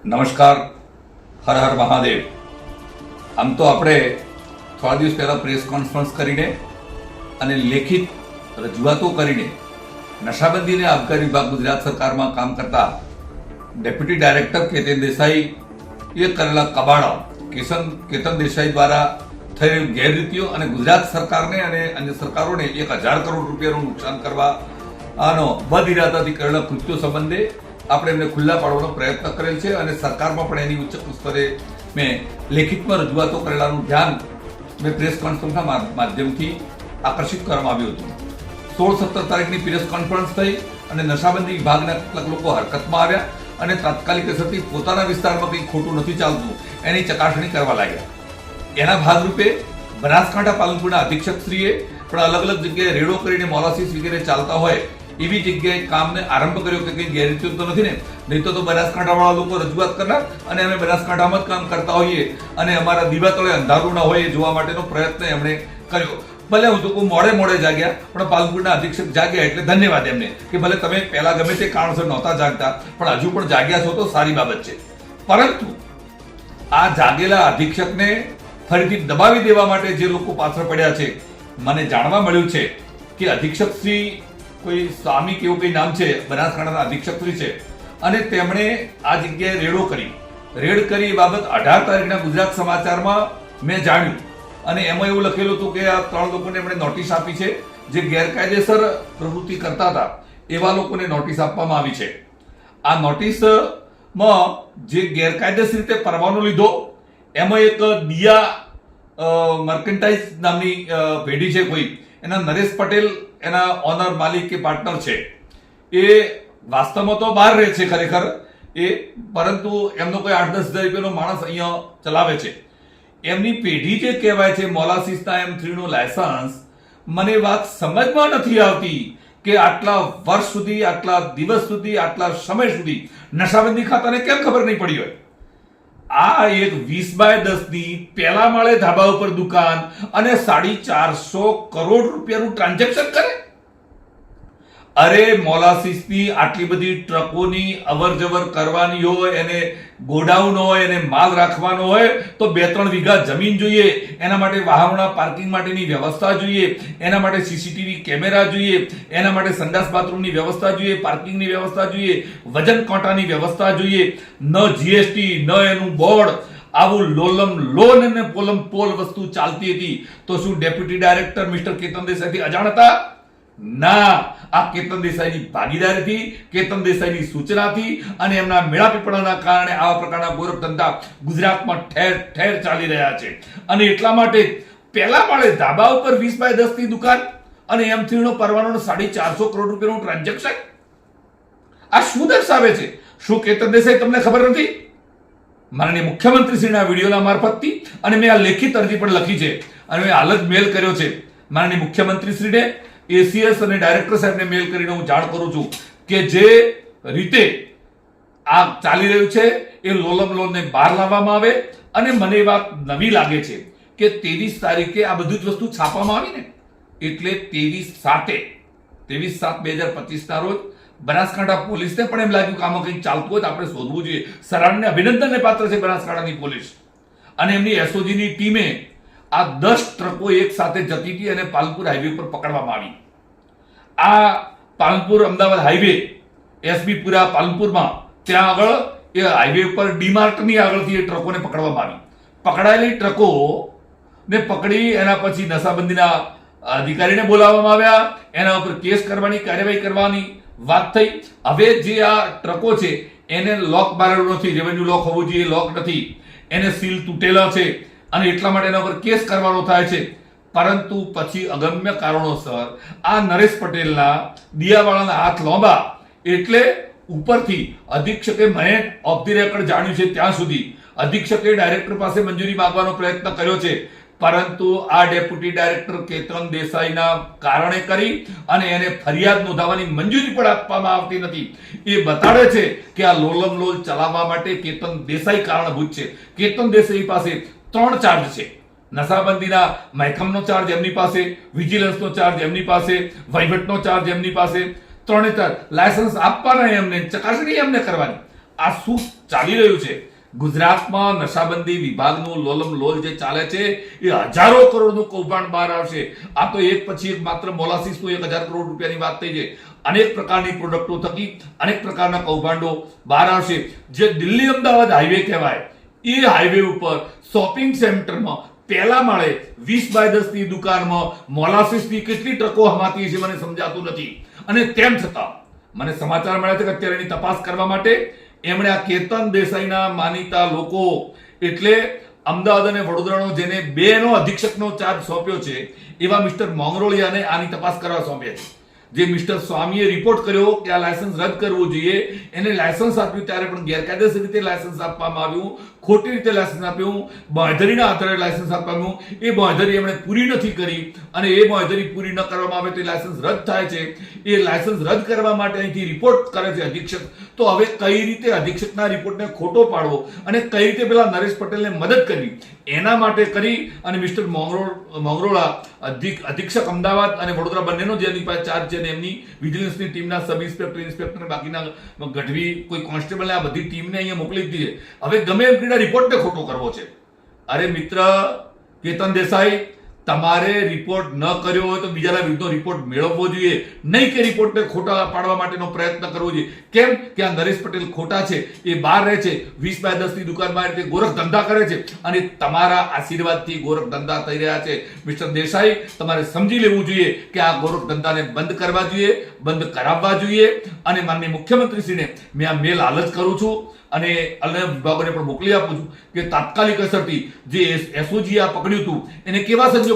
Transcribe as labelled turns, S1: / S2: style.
S1: નમસ્કાર, હર હર મહાદેવ. આમ તો આપણે થોડા દિવસ પહેલા પ્રેસ કોન્ફરન્સ કરીને અને લેખિત રજૂઆતો કરીને નશાબંધીને આબકારી વિભાગ ગુજરાત સરકારમાં કામ કરતા ડેપ્યુટી ડાયરેક્ટર કેતન દેસાઈ એ કરેલા કબાડા કેતન દેસાઈ દ્વારા થયેલ ગેરરીતિઓ અને ગુજરાત સરકારને અને અન્ય સરકારોને 1000 કરોડ રૂપિયાનું નુકસાન કરવા આનો બદ ઇરાદાથી કરેલા કૃત્યો સંબંધે આપણે એમને ખુલ્લા પાડવાનો પ્રયત્ન કરેલ છે અને સરકારમાં પણ એની ઉચ્ચ સ્તરે મેં લેખિતમાં રજૂઆતો કરેલાનું ધ્યાન મેં પ્રેસ કોન્ફરન્સના માધ્યમથી આકર્ષિત કરવામાં આવ્યું હતું. 16-17 તારીખની પ્રેસ કોન્ફરન્સ થઈ અને નશાબંધી વિભાગના કેટલાક લોકો હરકતમાં આવ્યા અને તાત્કાલિક અસરથી પોતાના વિસ્તારમાં કંઈ ખોટું નથી ચાલતું એની ચકાસણી કરવા લાગ્યા. એના ભાગરૂપે બનાસકાંઠા પાલનપુરના અધિક્ષકશ્રીએ પણ અલગ અલગ જગ્યાએ રેડો કરીને મોલાસીસ વગેરે ચાલતા હોય એવી જગ્યાએ કામને આરંભ કર્યો કે કંઈ ગેરરીતિઓ તો નથી ને, નહીં તો બનાસકાંઠાવાળા લોકો રજૂઆત કરનાર અને અમે બનાસકાંઠામાં જ કામ કરતા હોઈએ અને અમારા દીવા તળે અંધારું ના હોય એ જોવા માટેનો પ્રયત્ન એમણે કર્યો. ભલે હું તો મોડે જાગ્યા પણ પાલનપુરના અધિક્ષક જાગ્યા એટલે ધન્યવાદ એમને કે ભલે તમે પહેલા ગમે તે કારણસર નહોતા જાગતા પણ હજુ પણ જાગ્યા છો તો સારી બાબત છે. પરંતુ આ જાગેલા અધિક્ષકને ફરીથી દબાવી દેવા માટે જે લોકો પાછળ પડ્યા છે, મને જાણવા મળ્યું છે કે અધિક્ષક શ્રી કોઈ સ્વામી કેવું કંઈ નામ છે, બનાસકાંઠાના અધિક્ષક શ્રી છે અને તેમણે આ જગ્યાએ રેડ કરી એ બાબત 18 તારીખના ગુજરાત સમાચારમાં મેં જાણ્યું અને એમાં એવું લખેલું હતું કે આ 3 લોકોને એમણે નોટિસ આપી છે જે ગેરકાયદેસર પ્રવૃત્તિ કરતા હતા એવા લોકોને નોટિસ આપવામાં આવી છે. આ નોટિસમાં જે ગેરકાયદેસર રીતે પરવાનો લીધો એમાં એક દિયા મર્કન્ટાઇઝ નામની પેઢી છે કોઈ, એના નરેશ પટેલ એના ઓનર માલિક કે પાર્ટનર છે. એ વાસ્તવમાં તો બહાર રહે છે ખરેખર એ, પરંતુ એમનો કોઈ 8-10 હજાર રૂપિયાનો માણસ અહીંયા ચલાવે છે. એમની પેઢી જે કહેવાય છે મોલાસીસના M3 નું લાયસન્સ, મને વાત સમજમાં નથી આવતી કે આટલા વર્ષ સુધી, આટલા દિવસ સુધી, આટલા સમય સુધી નશાબંધી ખાતાને કેમ ખબર નહીં પડી હોય. આ એક 20/10 ની પહેલા માળે ધાબા ઉપર દુકાન અને 450 કરોડ રૂપિયાનું ટ્રાન્ઝેક્શન કરે. અરે મોલાસીસની આટલી બધી ટ્રકોની અવર જવર કરવાની હોય, એને ગોડાઉન હોય, એને માલ રાખવાનો હોય તો 2-3 વીઘા જમીન જોઈએ, એના માટે વાહનોના પાર્કિંગ માટેની વ્યવસ્થા જોઈએ, એના માટે સીસીટીવી કેમેરા જોઈએ, એના માટે સંડાસ બાથરૂમની વ્યવસ્થા જોઈએ, પાર્કિંગની વ્યવસ્થા જોઈએ, વજન કાંટાની વ્યવસ્થા જોઈએ. ન જીએસટી ન એનું બોર્ડ, આવું લોલમ લોન અને પોલમ પોલ વસ્તુ ચાલતી હતી તો શું deputy director mister Ketan Desai અજાણ હતા? ના, આ કેતન દેસાઈની ભાગીદારીથી, કેતન દેસાઈની સૂચનાથી અને એમના મેળાપીપળાના કારણે આવા પ્રકારના ગોરખ ધંધા ગુજરાતમાં ઠેર ઠેર ચાલી રહ્યા છે. અને એટલા માટે પહેલા માળે ધાબા ઉપર 20/10 ની દુકાન અને M3 નો પરવાનો 450 કરોડ રૂપિયાનું ટ્રાન્ઝેક્શન, આ શું દર્શાવે છે? શું કેતન દેસાઈ તમને ખબર નથી? માનનીય મુખ્યમંત્રીશ્રીના વિડીયોના મારફતથી અને મેં આ લેખિત અરજી પણ લખી છે અને મેં હાલ જ મેલ કર્યો છે માનનીય મુખ્યમંત્રીશ્રીને, એસીએસ અને ડાયરેક્ટર સાહેબને મેલ કરીને હું જાણ કરું છું કે જે રીતે આ ચાલી રહ્યું છે એ લોલમ લોનને બહાર લાવવામાં આવે. અને મને એ વાત નવી લાગે છે કે 23 તારીખે આ બધી જ વસ્તુ છાપવામાં આવી ને, એટલે 23/7/2025 ના રોજ બનાસકાંઠા પોલીસને પણ એમ લાગ્યું કે આમાં કંઈક ચાલતું હોય તો આપણે શોધવું જોઈએ. સરાહનીય અભિનંદનને પાત્ર છે બનાસકાંઠાની પોલીસ અને એમની એસઓજીની ટીમે આ 10 ટ્રકો એક સાથે જતી હતી અને પાલનપુર હાઈવે પર પકડવામાં આવી. આ પાલનપુર અમદાવાદ હાઈવે એસબીપુરા પાલનપુરમાં ત્યાં આગળ એ હાઈવે ઉપર ડીમાર્ટની આગળથી એ ટ્રકોને પકડવામાં આવી. પકડાયેલી ટ્રકો ને પકડી એના પછી નશાબંધીના અધિકારીને બોલાવવામાં આવ્યા, એના ઉપર કેસ કરવાની કાર્યવાહી કરવાની વાત થઈ. હવે જે આ ટ્રકો છે એને લોક મારેલું નથી, રેવન્યુ લોક હોવું જોઈએ, લોક નથી, એને સીલ તૂટેલા છે અને એટલા માટે એના પર કેસ કરવાનો થાય છે. પરંતુ પછી અગમ્ય કારણોસર આ નરેશ પટેલના દિયાવાળાના હાથ લોંબા, એટલે ઉપરથી અધિક્ષકે, મને ઓફ ધી રેકર્ડ જાણ્યું છે ત્યાં સુધી અધિક્ષકે ડાયરેક્ટર પાસે મંજૂરી માંગવાનો પ્રયત્ન કર્યો છે, પરંતુ આ ડેપ્યુટી ડાયરેક્ટર કેતન દેસાઈના કારણે કરી અને એને ફરિયાદ નોંધાવવાની મંજૂરી પણ આપવામાં આવતી નથી. એ બતાડે છે કે આ લોલમ લોલ ચલાવવા માટે કેતન દેસાઈ કારણભૂત છે. કેતન દેસાઈ પાસે 3 ચાર્જ છે. નશાબંધીના મહેકમનો ચાર્જ એમની પાસે, વિજિલન્સનો ચાર્જ એમની પાસે, વહીવટનો ચાર્જ એમની પાસે, 3 લાયસન્સ આપવાના એમને, ચકાસણી એમને કરવાની. આ શું ચાલી રહ્યું છે ગુજરાતમાં નશાબંધી વિભાગનું લોલમ લોલ જે ચાલે છે એ હજારો કરોડનું કૌભાંડ બહાર આવશે. આ તો એક પછી એક માત્ર મોલાસીસનું 1000 કરોડ રૂપિયાની વાત થઈ છે. અનેક પ્રકારની પ્રોડક્ટો થકી અનેક પ્રકારના કૌભાંડો બહાર આવશે. જે દિલ્હી અમદાવાદ હાઈવે કહેવાય એ હાઈવે ઉપર શોપિંગ સેન્ટરમાં પહેલા માળે 20x10 ની દુકાનમાં મોલાસીસની કેટલી ટ્રકો હમાતી છે મને સમજાતું નથી. અને તેમ છતાં મને સમાચાર મળ્યા છે કે અત્યારે એની તપાસ કરવા માટે એમણે આ કેતન દેસાઈના માનીતા લોકો એટલે અમદાવાદ અને વડોદરાનો જેને બેનો અધિક્ષકનો ચાર્જ સોંપ્યો છે એવા મિસ્ટર મોંગરોળિયાને આની તપાસ કરવા સોંપ્યા છે. જે મિસ્ટર સ્વામીએ રિપોર્ટ કર્યો કે આ લાયસન્સ રદ કરવું જોઈએ, એને લાયસન્સ આપ્યું ત્યારે પણ ગેરકાયદેસર રીતે લાયસન્સ આપવામાં આવ્યું, ખોટી રીતે લાયસન્સ આપ્યું, બાંહેધરીના આધારે લાયસન્સ આપવાનું, એ બાંહેધરી એમણે પૂરી નથી કરી અને એ બાંહેધરી પૂરી ન કરવામાં આવે તો લાયસન્સ રદ થાય છે. એ લાયસન્સ રદ કરવા માટે અહીંથી રિપોર્ટ કરે છે અધિક્ષક. તો હવે કઈ રીતે અધિક્ષકના રિપોર્ટને ખોટો પાડવો અને કઈ રીતે પેલા નરેશ પટેલને મદદ કરવી એના માટે કરી અને મિસ્ટર મોંગરોળા અધિક્ષક અમદાવાદ અને વડોદરા બંનેનો જે એની પાસે ચાર્જ છે અને એમની વિજિલન્સની ટીમના સબ ઇન્સ્પેક્ટર ઇન્સ્પેક્ટર બાકીના ગઢવી કોઈ કોન્સ્ટેબલ આ બધી ટીમને અહીંયા મોકલી દીધી છે. હવે ગમે એમ કરીને રિપોર્ટને ખોટો કરવો છે. અરે મિત્ર કેતન દેસાઈ, તમારે રિપોર્ટ ન કર્યો હોય તો બીજાના વિરુદ્ધનો રિપોર્ટ મેળવવો જોઈએ, નહીં કે રિપોર્ટને ખોટા પાડવા માટેનો પ્રયત્ન કરવો જોઈએ. કેમ કે આ નરેશ પટેલ ખોટા છે, એ બહાર રહે છે, 20x10 ની દુકાનમાં રીતે ગોરખ ધંધા કરે છે અને તમારા આશીર્વાદથી ગોરખ ધંધા થઈ રહ્યા છે. મિસ્ટર દેસાઈ, તમારે સમજી લેવું જોઈએ કે આ ગોરખ ધંધાને બંધ કરવા જોઈએ, બંધ કરાવવા જોઈએ. અને માનનીય મુખ્યમંત્રીશ્રીને મેં આ મેલ હાલ જ કરું છું અને અન્ય વિભાગોને પણ મોકલી આપું છું કે તાત્કાલિક અસરથી જે એસઓજી આ પકડ્યું હતું એને કેવા સંજોગ